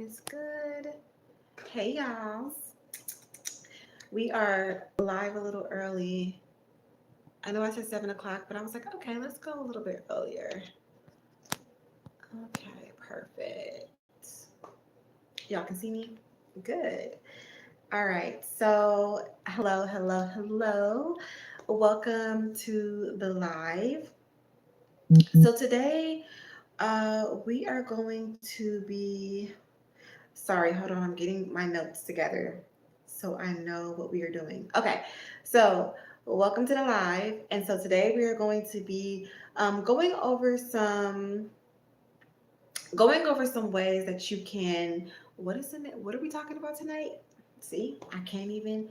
is good. Hey, y'all. We are live a little early. I know I said 7 o'clock, but I was like, okay, let's go a little bit earlier. Okay, perfect. Y'all can see me? Good. All right. So, hello. Welcome to the live. So, today we are going to be. Sorry, hold on. I'm getting my notes together so I know what we are doing. Okay, so welcome to the live. And so today we are going to be going over some ways that you can. What is it? What are we talking about tonight? See, I can't even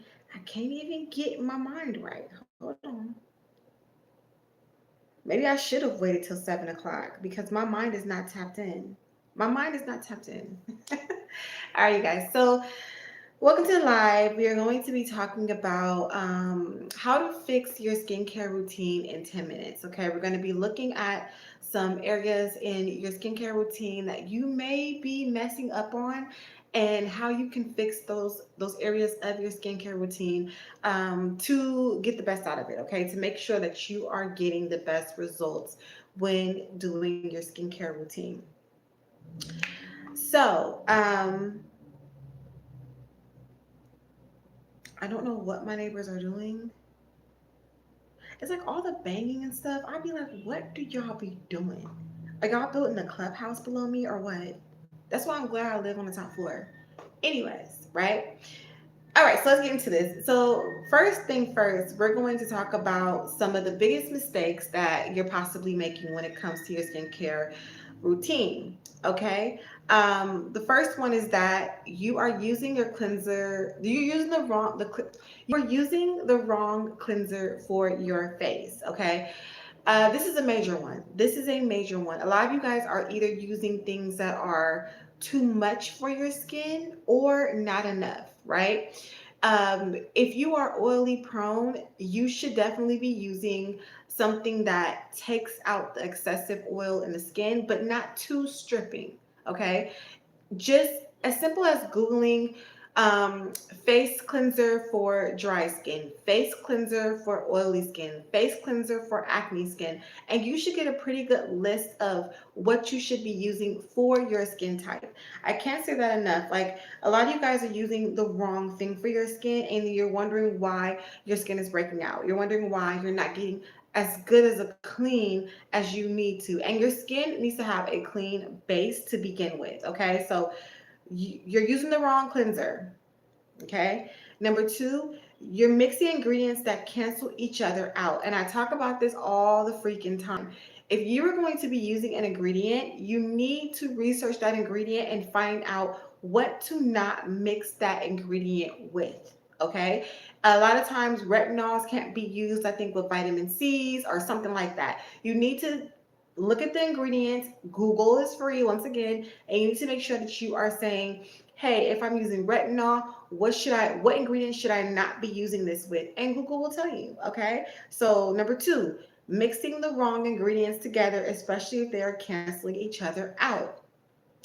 get my mind right. Hold on. Maybe I should have waited till 7 o'clock because my mind is not tapped in. My mind is not tapped in. All right, you guys. So welcome to the live. We are going to be talking about how to fix your skincare routine in 10 minutes. Okay, we're going to be looking at some areas in your skincare routine that you may be messing up on and how you can fix those areas of your skincare routine to get the best out of it. Okay, to make sure that you are getting the best results when doing your skincare routine. So, I don't know what my neighbors are doing. It's like all the banging and stuff. I'd be like, what do y'all be doing? Are y'all building a clubhouse below me or what? That's why I'm glad I live on the top floor. Anyways, right? All right, so let's get into this. So, first thing first, we're going to talk about some of the biggest mistakes that you're possibly making when it comes to your skincare routine. Okay. The first one is that you are using your cleanser. You're using you're using the wrong cleanser for your face. Okay. This is a major one. This is a major one. A lot of you guys are either using things that are too much for your skin or not enough, right? If you are oily prone, you should definitely be using something that takes out the excessive oil in the skin, but not too stripping. Okay, just as simple as Googling face cleanser for dry skin, face cleanser for oily skin, face cleanser for acne skin, and you should get a pretty good list of what you should be using for your skin type. I can't say that enough. Like a lot of you guys are using the wrong thing for your skin, and you're wondering why your skin is breaking out. You're wondering why you're not getting as good as a clean as you need to. And your skin needs to have a clean base to begin with. Okay. So you're using the wrong cleanser. Okay. Number two, you're mixing ingredients that cancel each other out. And I talk about this all the freaking time. If you are going to be using an ingredient, you need to research that ingredient and find out what to not mix that ingredient with. Okay. A lot of times retinols can't be used, I think, with vitamin C's or something like that. You need to look at the ingredients. Google is free once again, and you need to make sure that you are saying, hey, if I'm using retinol, what ingredients should I not be using this with? And Google will tell you. Okay. So number two, mixing the wrong ingredients together, especially if they are canceling each other out.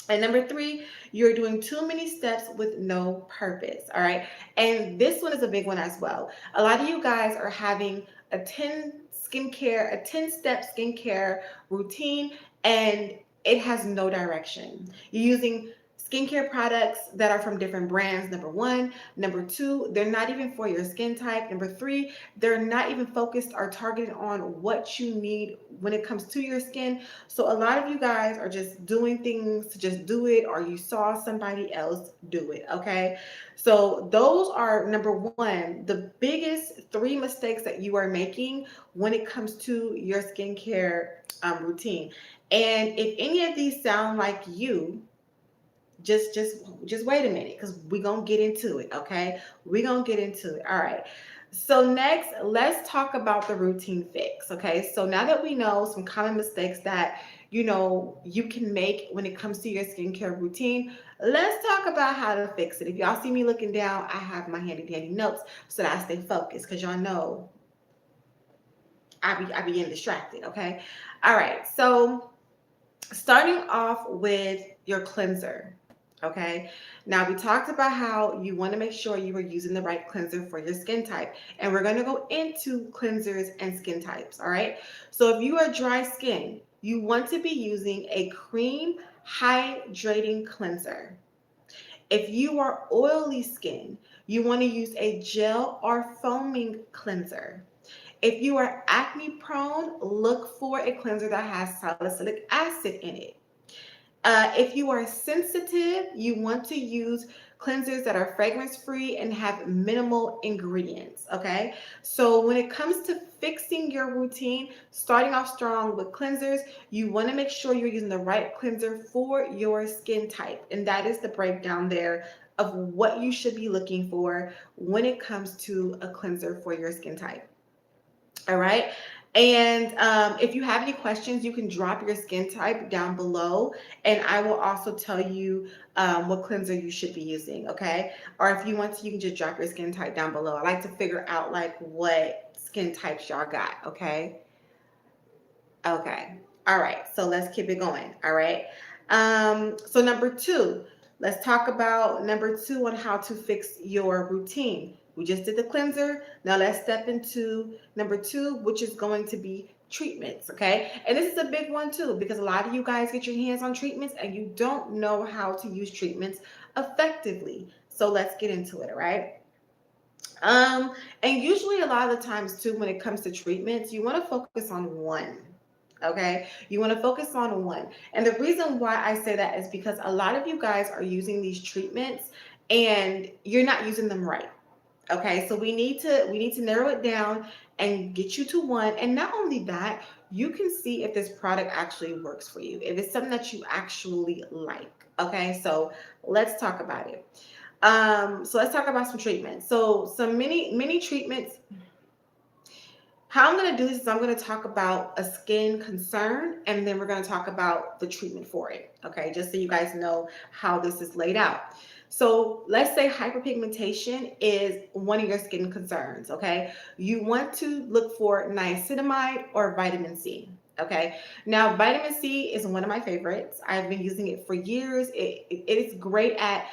And number three, you're doing too many steps with no purpose. All right. And this one is a big one as well. A lot of you guys are having a 10-step skincare routine, and it has no direction. You're using skincare products that are from different brands, number one. Number two, they're not even for your skin type. Number three, they're not even focused or targeted on what you need when it comes to your skin. So a lot of you guys are just doing things to just do it, or you saw somebody else do it. Okay. So those are number one, the biggest three mistakes that you are making when it comes to your skincare routine. And if any of these sound like you, just wait a minute, because we're gonna get into it. Okay, we're gonna get into it. All right. So next, let's talk about the routine fix. Okay, so now that we know some common mistakes that you can make when it comes to your skincare routine, let's talk about how to fix it. If y'all see me looking down, I have my handy dandy notes so that I stay focused, because y'all know I be getting distracted. Okay. All right. So starting off with your cleanser. Okay. Now we talked about how you want to make sure you are using the right cleanser for your skin type. And we're going to go into cleansers and skin types. All right. So if you are dry skin, you want to be using a cream hydrating cleanser. If you are oily skin, you want to use a gel or foaming cleanser. If you are acne prone, look for a cleanser that has salicylic acid in it. If you are sensitive, you want to use cleansers that are fragrance free and have minimal ingredients. Okay. So when it comes to fixing your routine, starting off strong with cleansers, you want to make sure you're using the right cleanser for your skin type. And that is the breakdown there of what you should be looking for when it comes to a cleanser for your skin type. All right. And if you have any questions, you can drop your skin type down below, and I will also tell you what cleanser you should be using. Okay. Or if you want to, you can just drop your skin type down below. I like to figure out like what skin types y'all got. Okay. Okay. All right. So let's keep it going. All right. So number two, let's talk about number two on how to fix your routine. We just did the cleanser. Now let's step into number two, which is going to be treatments. Okay. And this is a big one too, because a lot of you guys get your hands on treatments and you don't know how to use treatments effectively. So let's get into it. All right. Um, and usually a lot of the times too, when it comes to treatments, you want to focus on one. Okay. You want to focus on one. And the reason why I say that is because a lot of you guys are using these treatments and you're not using them right. Okay. So we need to narrow it down and get you to one. And not only that, you can see if this product actually works for you, if it's something that you actually like. Okay. So let's talk about it. So let's talk about some treatments. So some mini treatments. How I'm going to do this is I'm going to talk about a skin concern and then we're going to talk about the treatment for it. Okay, just so you guys know how this is laid out. So let's say hyperpigmentation is one of your skin concerns. Okay, you want to look for niacinamide or vitamin C. Okay, now vitamin C is one of my favorites. I've been using it for years. It is great at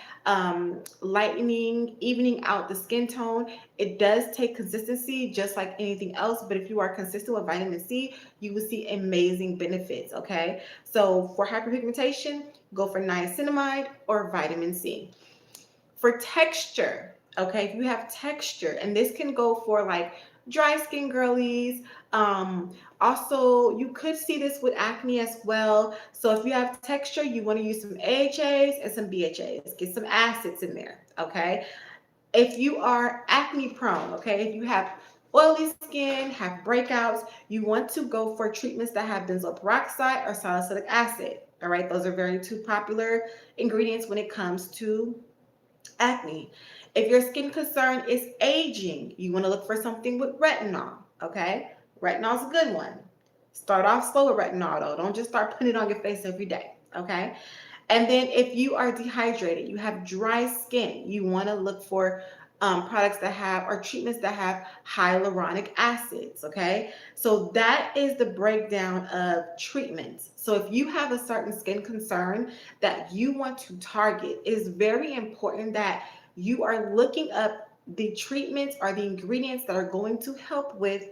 lightening, evening out the skin tone. It does take consistency just like anything else, but if you are consistent with vitamin C, you will see amazing benefits. Okay, so for hyperpigmentation, go for niacinamide or vitamin C. For texture, okay, if you have texture, and this can go for like dry skin girlies. Um, Also, you could see this with acne as well. So if you have texture, you want to use some AHAs and some BHAs. Get some acids in there, okay? If you are acne prone, okay, if you have oily skin, have breakouts, you want to go for treatments that have benzoyl peroxide or salicylic acid. All right, those are very two popular ingredients when it comes to acne. If your skin concern is aging, you want to look for something with retinol. Okay, retinol is a good one. Start off slow with retinol though. Don't just start putting it on your face every day. Okay, and then if you are dehydrated, you have dry skin, you want to look for products that have or treatments that have hyaluronic acids. Okay, so that is the breakdown of treatments. So if you have a certain skin concern that you want to target, it is very important that you are looking up the treatments or the ingredients that are going to help with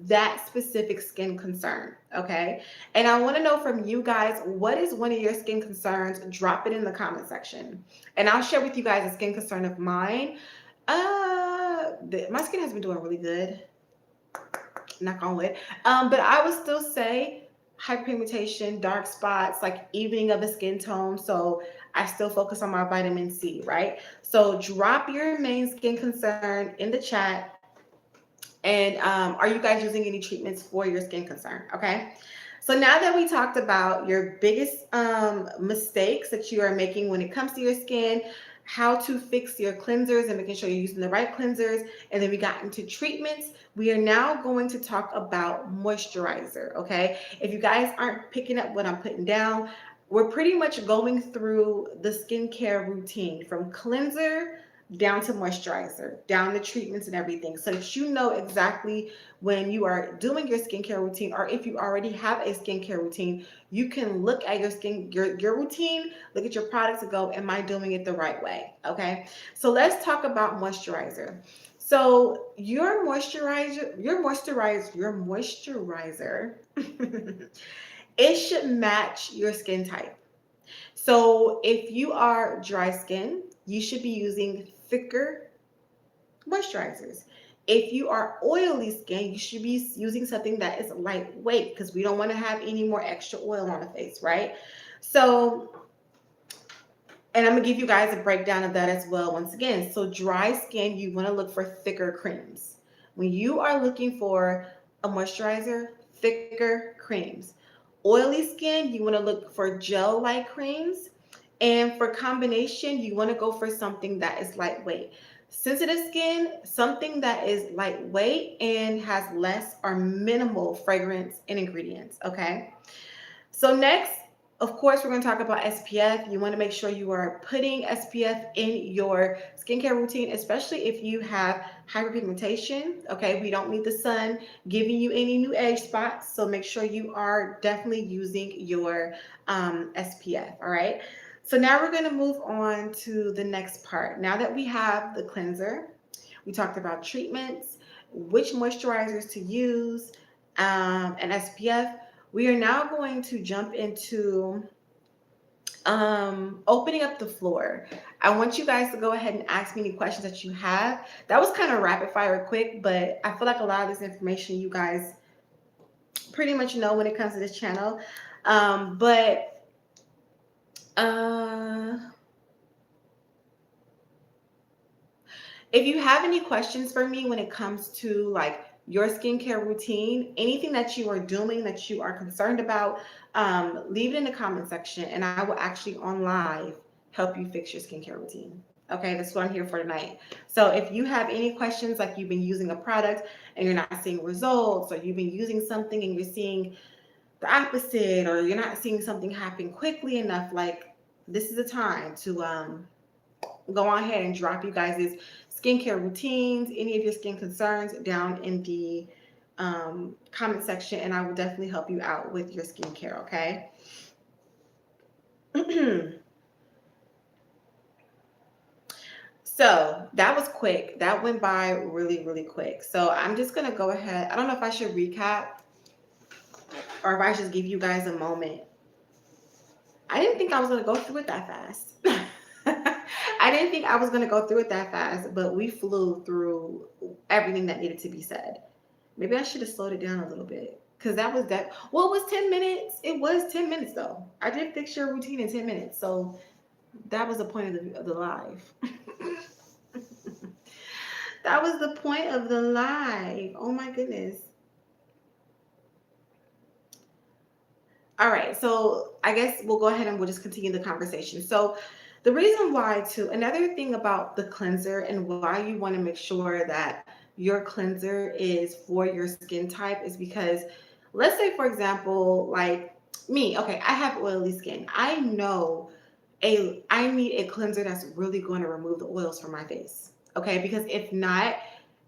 that specific skin concern. Okay. And I want to know from you guys, what is one of your skin concerns? Drop it in the comment section. And I'll share with you guys a skin concern of mine. My skin has been doing really good, knock on wood. But I would still say hyperpigmentation, dark spots, like evening of the skin tone. So I still focus on my vitamin C, right? So drop your main skin concern in the chat. And are you guys using any treatments for your skin concern? Okay. So now that we talked about your biggest mistakes that you are making when it comes to your skin, how to fix your cleansers and making sure you're using the right cleansers, and then we got into treatments, we are now going to talk about moisturizer. Okay. If you guys aren't picking up what I'm putting down, we're pretty much going through the skincare routine from cleanser down to moisturizer, down to treatments and everything, so that you know exactly when you are doing your skincare routine, or if you already have a skincare routine, you can look at your routine, look at your products and go, am I doing it the right way? Okay. So let's talk about moisturizer. So your moisturizer, it should match your skin type. So if you are dry skin, you should be using thicker moisturizers. If you are oily skin, you should be using something that is lightweight, because we don't want to have any more extra oil on the face, right? So, and I'm gonna give you guys a breakdown of that as well once again. So dry skin, you want to look for thicker creams. When you are looking for a moisturizer, thicker creams. Oily skin, you want to look for gel-like creams. And for combination, you want to go for something that is lightweight. Sensitive skin, something that is lightweight and has less or minimal fragrance and ingredients, okay? So next, of course, we're going to talk about SPF. You want to make sure you are putting SPF in your skincare routine, especially if you have hyperpigmentation. Okay, we don't need the sun giving you any new age spots, so make sure you are definitely using your SPF. All right. So now we're going to move on to the next part. Now that we have the cleanser, we talked about treatments, which moisturizers to use, and SPF. We are now going to jump into opening up the floor. I want you guys to go ahead and ask me any questions that you have. That was kind of rapid fire quick, but I feel like a lot of this information you guys pretty much know when it comes to this channel. But uh, if you have any questions for me when it comes to like your skincare routine, anything that you are doing that you are concerned about, leave it in the comment section and I will actually on live help you fix your skincare routine. Okay, that's what I'm here for tonight. So if you have any questions, like you've been using a product and you're not seeing results, or you've been using something and you're seeing the opposite, or you're not seeing something happen quickly enough, like this is the time to go on ahead and drop you guys' skincare routines, any of your skin concerns down in the comment section, and I will definitely help you out with your skincare, okay? So that was quick. That went by really, really quick. So I'm just going to go ahead. I don't know if I should recap or if I should give you guys a moment. I didn't think I was going to go through it that fast. I didn't think I was going to go through it that fast, but we flew through everything that needed to be said. Maybe I should have slowed it down a little bit, because that was that. Well, it was 10 minutes. It was 10 minutes though. I did fix your routine in 10 minutes. So that was the point of the live. That was the point of the live. Oh my goodness. All right, so I guess we'll go ahead and we'll just continue the conversation. So the reason why too, another thing about the cleanser and why you want to make sure that your cleanser is for your skin type is because, let's say for example, like me, okay, I have oily skin. I know I need a cleanser that's really going to remove the oils from my face. Okay, because if not,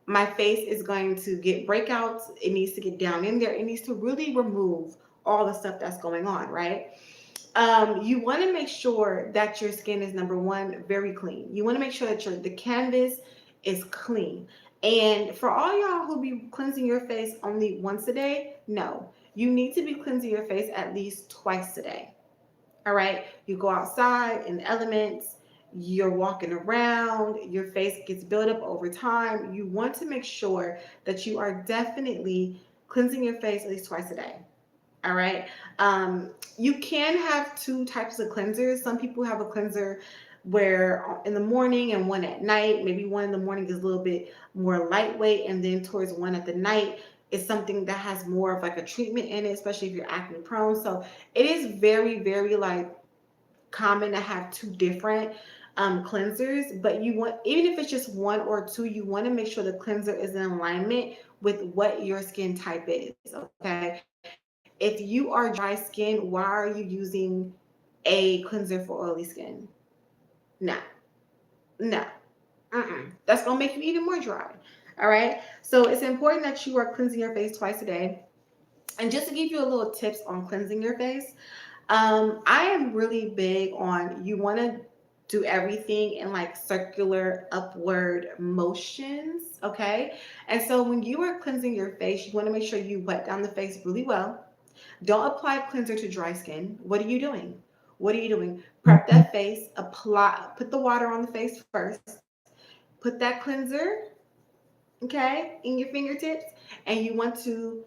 my face is going to get breakouts. It needs to get down in there. It needs to really remove all the stuff that's going on, right? You want to make sure that your skin is, number one, very clean. You want to make sure that the canvas is clean. And for all y'all who be cleansing your face only once a day, no, you need to be cleansing your face at least twice a day. All right. You go outside in the elements, you're walking around, your face gets built up over time. You want to make sure that you are definitely cleansing your face at least twice a day. All right. You can have two types of cleansers. Some people have a cleanser where in the morning and one at night. Maybe one in the morning is a little bit more lightweight, and then towards one at the night is something that has more of like a treatment in it, especially if you're acne prone. So it is very, very like common to have two different cleansers, but you want, even if it's just one or two, you want to make sure the cleanser is in alignment with what your skin type is. Okay, if you are dry skin, why are you using a cleanser for oily skin? No, no. That's going to make you even more dry. All right. So it's important that you are cleansing your face twice a day. And just to give you a little tips on cleansing your face, I am really big on you want to do everything in like circular upward motions, okay? And so when you are cleansing your face, you want to make sure you wet down the face really well. Don't apply cleanser to dry skin. What are you doing? What are you doing? Prep that face, put the water on the face first, put that cleanser, okay, in your fingertips, and you want to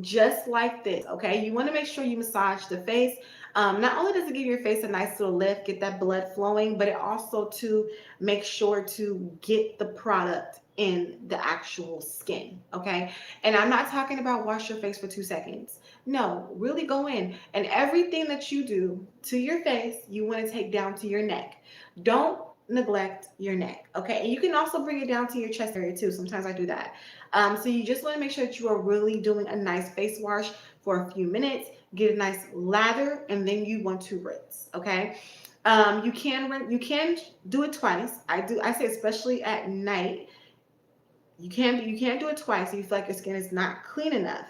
just like this, okay? You want to make sure you massage the face. Not only does it give your face a nice little lift, get that blood flowing, but it also to make sure to get the product in the actual skin, okay? And I'm not talking about wash your face for 2 seconds. No, really go in, and everything that you do to your face, you want to take down to your neck. Don't neglect your neck, okay? And you can also bring it down to your chest area too. Sometimes I do that. So you just want to make sure that you are really doing a nice face wash for a few minutes, get a nice lather, and then you want to rinse. Okay. You can do it twice. I say especially at night. You can't do it twice if you feel like your skin is not clean enough.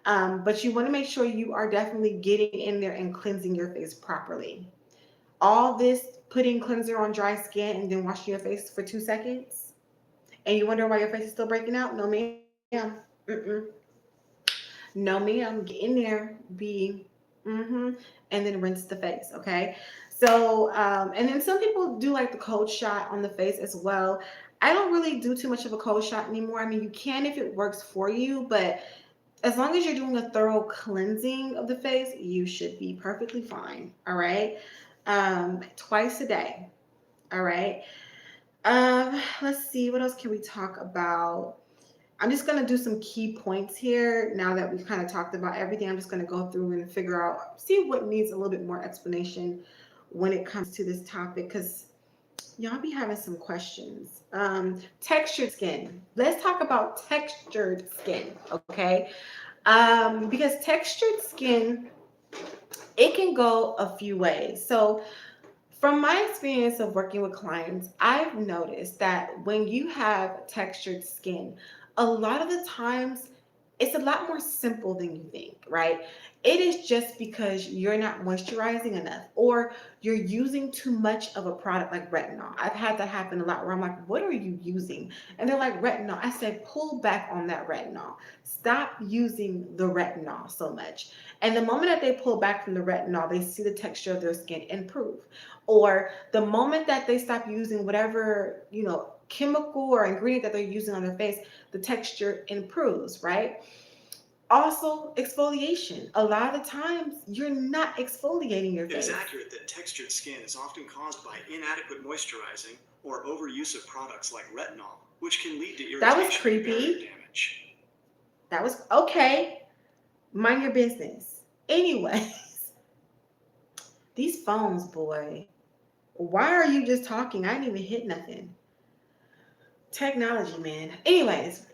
But you want to make sure you are definitely getting in there and cleansing your face properly. All this putting cleanser on dry skin and then washing your face for 2 seconds, and you wonder why your face is still breaking out? No, ma'am. Mm-mm. No, ma'am. Get in there, mm-hmm, and then rinse the face. Okay. So, and then some people do like the cold shot on the face as well. I don't really do too much of a cold shot anymore. I mean, you can if it works for you, but as long as you're doing a thorough cleansing of the face, you should be perfectly fine. All right. Twice a day. All right. Let's see. What else can we talk about? I'm just going to do some key points here now that we've kind of talked about everything. I'm just going to go through and figure out, see what needs a little bit more explanation when it comes to this topic, because y'all be having some questions. Textured skin. Let's talk about textured skin, okay? Because textured skin, it can go a few ways. So, from my experience of working with clients, I've noticed that when you have textured skin, a lot of the times it's a lot more simple than you think, right? It is just because you're not moisturizing enough or you're using too much of a product like retinol. I've had that happen a lot where I'm like, what are you using? And they're like, retinol. I said, pull back on that retinol. Stop using the retinol so much. And the moment that they pull back from the retinol, they see the texture of their skin improve. Or the moment that they stop using whatever, chemical or ingredient that they're using on their face, the texture improves, right? Also, exfoliation. A lot of the times you're not exfoliating your face. It is accurate that textured skin is often caused by inadequate moisturizing or overuse of products like retinol, which can lead to That was irritation and barrier creepy. damage. That was okay. Mind your business. Anyways, these phones, boy. Why are you just talking? I didn't even hit nothing. Technology, man. Anyways,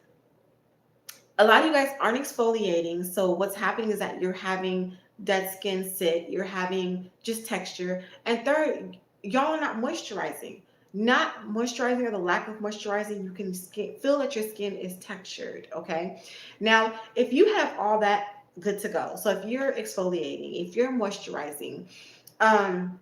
a lot of you guys aren't exfoliating. So what's happening is that you're having dead skin sit, you're having just texture. And third, y'all are not moisturizing. Not moisturizing or the lack of moisturizing, you can feel that your skin is textured. Okay. Now, if you have all that good to go, so if you're exfoliating, if you're moisturizing, um,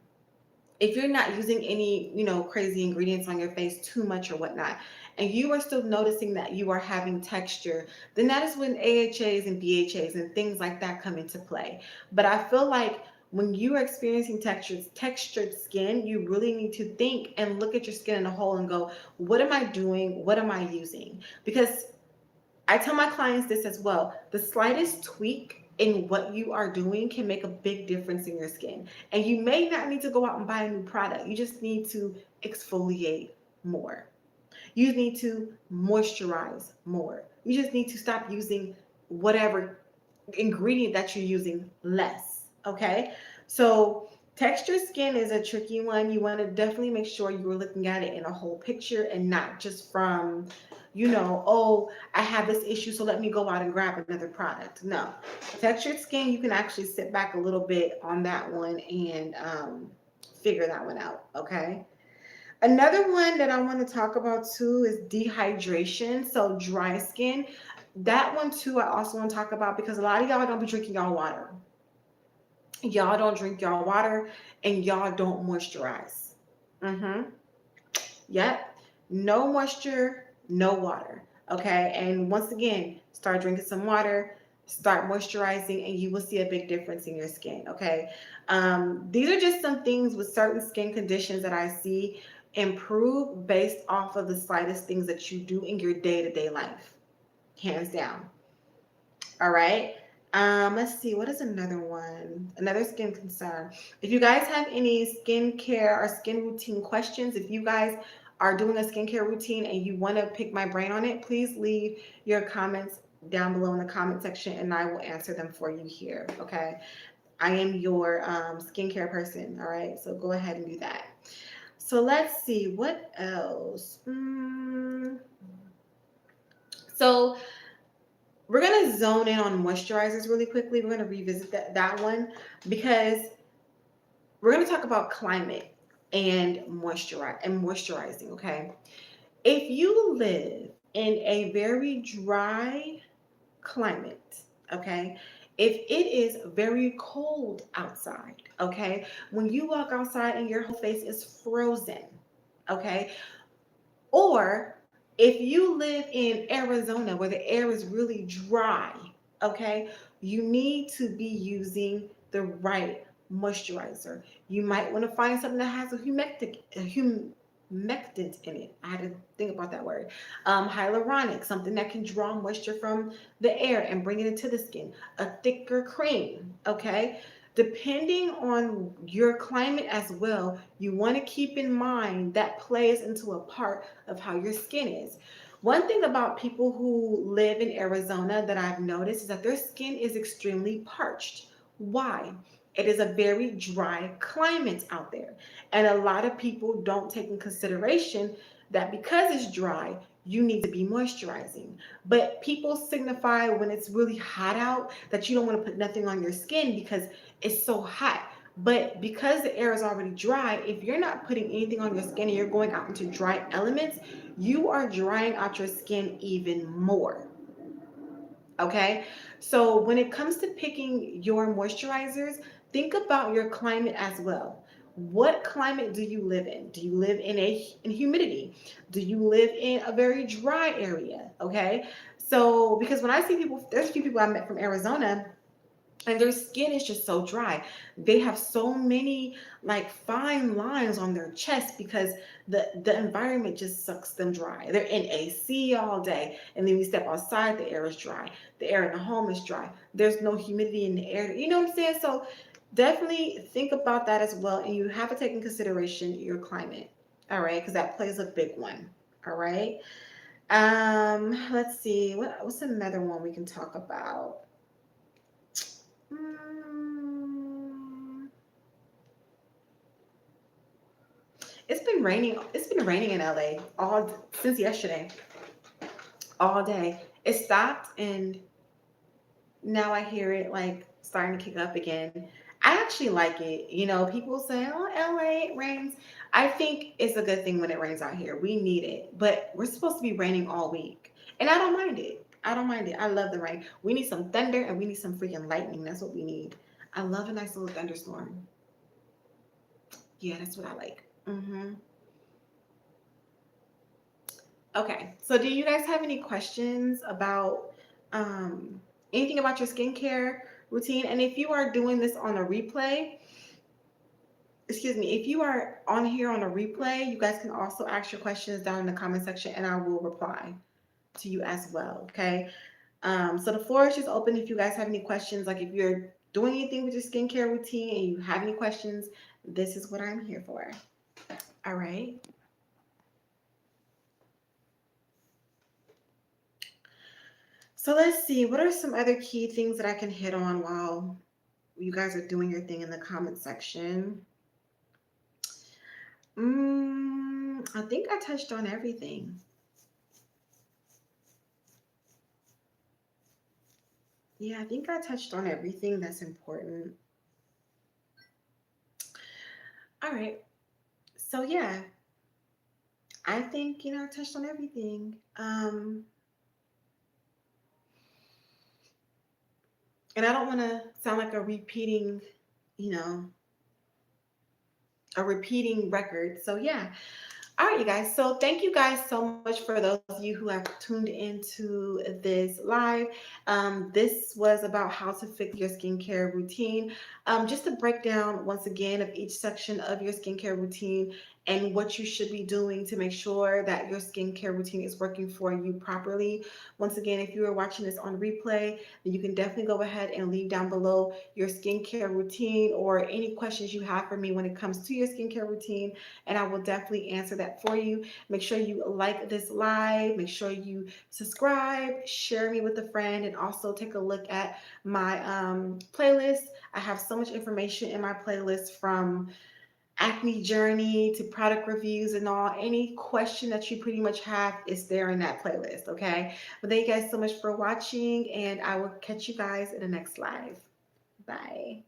if you're not using any, crazy ingredients on your face too much or whatnot, and you are still noticing that you are having texture, then that is when AHAs and BHAs and things like that come into play. But I feel like when you are experiencing textured skin, you really need to think and look at your skin in a whole and go, what am I doing? What am I using? Because I tell my clients this as well. The slightest tweak in what you are doing can make a big difference in your skin. And you may not need to go out and buy a new product. You just need to exfoliate more. You need to moisturize more. You just need to stop using whatever ingredient that you're using less. Okay. So texture skin is a tricky one. You want to definitely make sure you're looking at it in a whole picture and not just from, oh, I have this issue, so let me go out and grab another product. No. Textured skin, you can actually sit back a little bit on that one and figure that one out. Okay. Another one that I want to talk about too is dehydration. So dry skin. That one too, I also want to talk about because a lot of y'all don't be drinking y'all water. Y'all don't drink y'all water and y'all don't moisturize. Mm-hmm. Yep. No moisture, no water. Okay. And once again, start drinking some water, start moisturizing, and you will see a big difference in your skin. Okay. These are just some things with certain skin conditions that I see improve based off of the slightest things that you do in your day to day life. Hands down. All right. Let's see. What is another one? Another skin concern. If you guys have any skincare or skin routine questions, if you guys are doing a skincare routine and you want to pick my brain on it, please leave your comments down below in the comment section and I will answer them for you here. Okay. I am your skincare person. All right. So go ahead and do that. So let's see. What else? So we're going to zone in on moisturizers really quickly. We're going to revisit that one because we're going to talk about climate and moisturizing, okay? If you live in a very dry climate, okay? If it is very cold outside, okay? When you walk outside and your whole face is frozen, okay? Or if you live in Arizona where the air is really dry, okay, you need to be using the right moisturizer. You might want to find something that has a humectant in it. I had to think about that word. Hyaluronic, something that can draw moisture from the air and bring it into the skin. A thicker cream, okay? Depending on your climate as well, you want to keep in mind that plays into a part of how your skin is. One thing about people who live in Arizona that I've noticed is that their skin is extremely parched. Why? It is a very dry climate out there. And a lot of people don't take in consideration that because it's dry, you need to be moisturizing. But people signify when it's really hot out that you don't want to put nothing on your skin because it's so hot. But because the air is already dry, if you're not putting anything on your skin and you're going out into dry elements, you are drying out your skin even more. Okay. So when it comes to picking your moisturizers, think about your climate as well. What climate do you live in? Do you live in humidity? Do you live in a very dry area? Okay. So because when I see people, there's a few people I met from Arizona and their skin is just so dry. They have so many like fine lines on their chest because the environment just sucks them dry. They're in AC all day, and then you step outside, the air is dry. The air in the home is dry. There's no humidity in the air. You know what I'm saying? So definitely think about that as well, and you have to take in consideration your climate. All right, because that plays a big one. All right. Let's see. What's another one we can talk about? Mm, It's been raining. It's been raining in LA all since yesterday, all day. It stopped, and now I hear it like starting to kick up again. I actually like it. You know, people say, "Oh, LA, it rains." I think it's a good thing when it rains out here. We need it, but we're supposed to be raining all week, and I don't mind it. I don't mind it. I love the rain. We need some thunder, and we need some freaking lightning. That's what we need. I love a nice little thunderstorm. Yeah, that's what I like. Okay, so do you guys have any questions about um, anything about your skincare routine? And if you are doing this on a replay, excuse me, if you are on here on a replay, you guys can also ask your questions down in the comment section and I will reply to you as well. Okay, so the floor is just open if you guys have any questions. Like if you're doing anything with your skincare routine and you have any questions, this is what I'm here for. All right. So let's see, what are some other key things that I can hit on while you guys are doing your thing in the comment section? I think I touched on everything. Yeah, I think I touched on everything that's important. All right. So yeah. I think, I touched on everything. And I don't want to sound like you know, a repeating record. So yeah. All right, you guys. So thank you guys so much for those of you who have tuned into this live. This was about how to fix your skincare routine. Just to break down once again of each section of your skincare routine and what you should be doing to make sure that your skincare routine is working for you properly. Once again, if you are watching this on replay, then you can definitely go ahead and leave down below your skincare routine or any questions you have for me when it comes to your skincare routine, and I will definitely answer that for you. Make sure you like this live, make sure you subscribe, share me with a friend, and also take a look at my playlist. I have so much information in my playlist, from acne journey to product reviews and all. Any question that you pretty much have is there in that playlist, okay? But thank you guys so much for watching, and I will catch you guys in the next live. Bye.